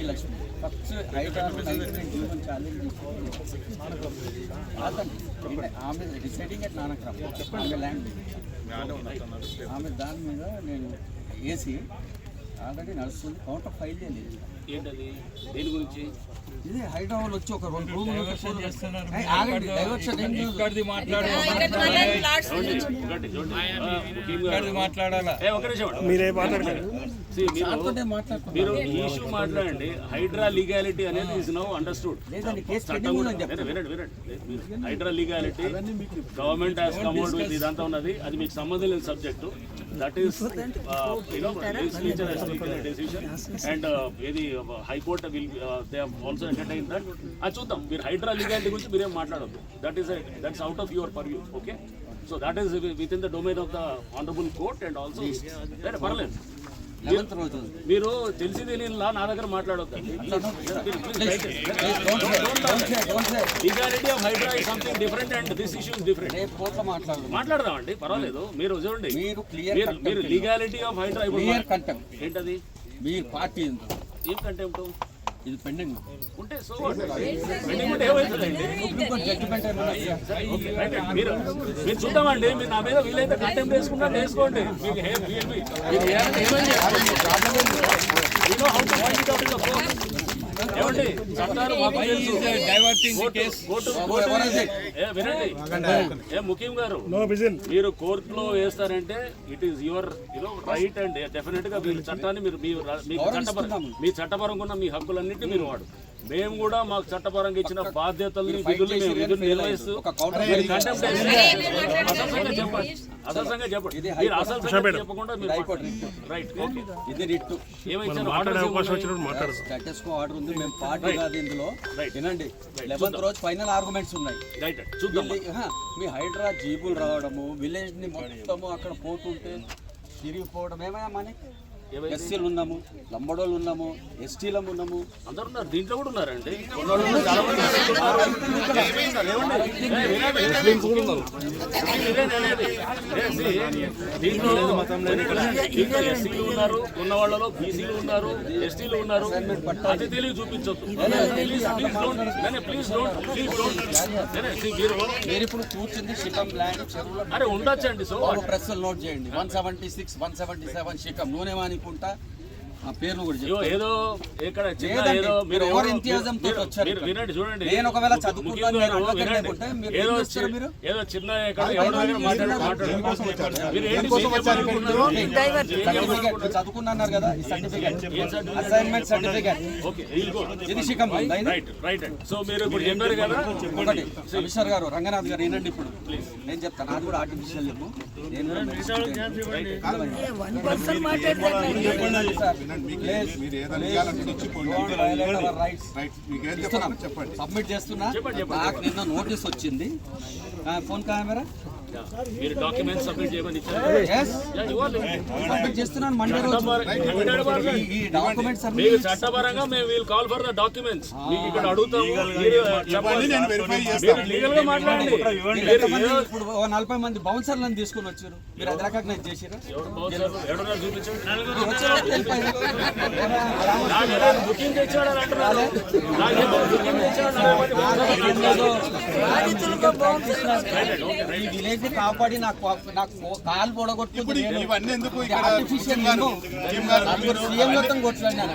Lakshmi first Hyderabad Jeevan challenge ఆమె deciding at Nanakram ఆమె land ఆమె దాని మీద నేను వేసి ఆల్రెడీ నడుస్తుంది కౌంటర్ ఫైల్ చేయలేదు. ఏంటది దేని గురించి? ఇది హైదరాబాద్ వచ్చి ఒక 2 రూములు మీరు ఇష్యూ మాట్లాడండి. హైడ్రా లీగాలిటీ అనేది is now understood. HYDRAA legality government has come out with ఇదంతా ఉన్నది. అది మీకు సంబంధం లేని subject. That is decision and ఏది high court will they have also entertain that. అది చూద్దాం. మీరు హైడ్రా లీగాలిటీ గురించి మీరేం మాట్లాడద్దు. That's out of your purview. Okay, so that is within the domain of the honourable court and also పర్లేదు. మీరు తెలిసి తెలియనిలా నా దగ్గర మాట్లాడొద్దు. Legality of Hydra is something different and this issue is different. మాట్లాడదామండి, పర్వాలేదు. మీరు చూడండి, మీరు లీగాలిటీ ఆఫ్ హైడ్రా ఏంటది? మీ పార్టీ ఏం కంటెంప్ట్ ఇది పెండింగ్ ఉంటే సో పెండింగ్ ఉంటే ఏమవుతుందండి? మీరు చూద్దామండి. మీరు నా మీద వీలైతే కంటెంప్ట్ వేసుకుంటా వేసుకోండి. ఏమండి చట్టాలు మాకు తెలుసు. వినండి ముఖ్యం గారు, మీరు కోర్టులో వేస్తారంటే it is your right and definite గా మీరు చట్టాన్ని మీ చట్టపరంగా ఉన్న మీ హక్కులన్నింటినీ మీరు వాడు. మేము కూడా మాకు చట్టపరంగా ఇచ్చిన బాధ్యతల్ని విధులు నిర్వహిస్తూ అసలు చెప్పండి. మీరు అసలు చెప్పకుండా రైట్ స్టేటస్ కో ఆర్డర్ ఉంది. మేము పార్టీ కాదు ఇందులో. వినండి, 11th రోజు ఫైనల్ ఆర్గ్యుమెంట్స్ ఉన్నాయి. మీ హైడ్రా జీబులు రావడము, విలేజ్ ని మొత్తము అక్కడ పోతుంటే తిరిగిపోవడం ఏమయ్యా మనకి? ఎస్సీలు ఉన్నాము, లంబడోళ్ళు ఉన్నాము, ఎస్టీలం ఉన్నాము, అందరు ఉన్నారు. దీంట్లో కూడా ఉన్నారండి. ఎస్సీలు ఉన్నారు, ఉన్న వాళ్ళలో బీసీలు ఉన్నారు, ఎస్టీలు ఉన్నారు. అది తెలివి చూపించొద్దు. మీరు ఇప్పుడు కూర్చుంది శిఖం ల్యాండ్ చెరువులో. అరే ఉండొచ్చండి. సో ప్రెస్ నోట్ చేయండి. 176, 177 శిఖం నూనె అనుకుంటా ఆ పేర్లు కూడా ఏదో ఇక్కడ ఏదో మీరు వినండి చూడండి. నేను ఒకవేళ చదువుకున్నాను ఏదో చిన్న చదువుకున్నారు కదా అసైన్మెంట్ సర్టిఫికేట్. ఇది శిఖం రైట్. సో మీరు ఇప్పుడు చెప్పారు కదా. ఒకటి కమిషనర్ గారు, రంగనాథ్ గారు ఏంటండి, ఇప్పుడు నేను చెప్తాను. అది కూడా ఆర్టిఫిషియల్ చెప్పు. సబ్మిట్ చేస్తున్నా. నాకు నిన్న నోటీస్ వచ్చింది. ఫోన్ కెమెరా మీరు డాక్యుమెంట్స్ సబ్మిట్ చేయమని సబ్మిట్ చేస్తున్నాను మండే రోజు. ఈ డాక్యుమెంట్స్ మీకు చట్టపరంగా మేము will call for the documents. మీకు ఇక్కడ అడుగుతాము. లీగల్ గా మాట్లాడండి. ఇప్పుడు 40 మంది బౌన్సర్లను తీసుకుని వచ్చారు. మీరు అది రికగ్నైజ్ చేసారు? బుకింగ్ తెచ్చాడు అంటున్నారు. విలేజ్ కాపాడి నాకు కాలు పొడగొట్టుకుంది. సీఎం మొత్తం కొట్లాడినాను.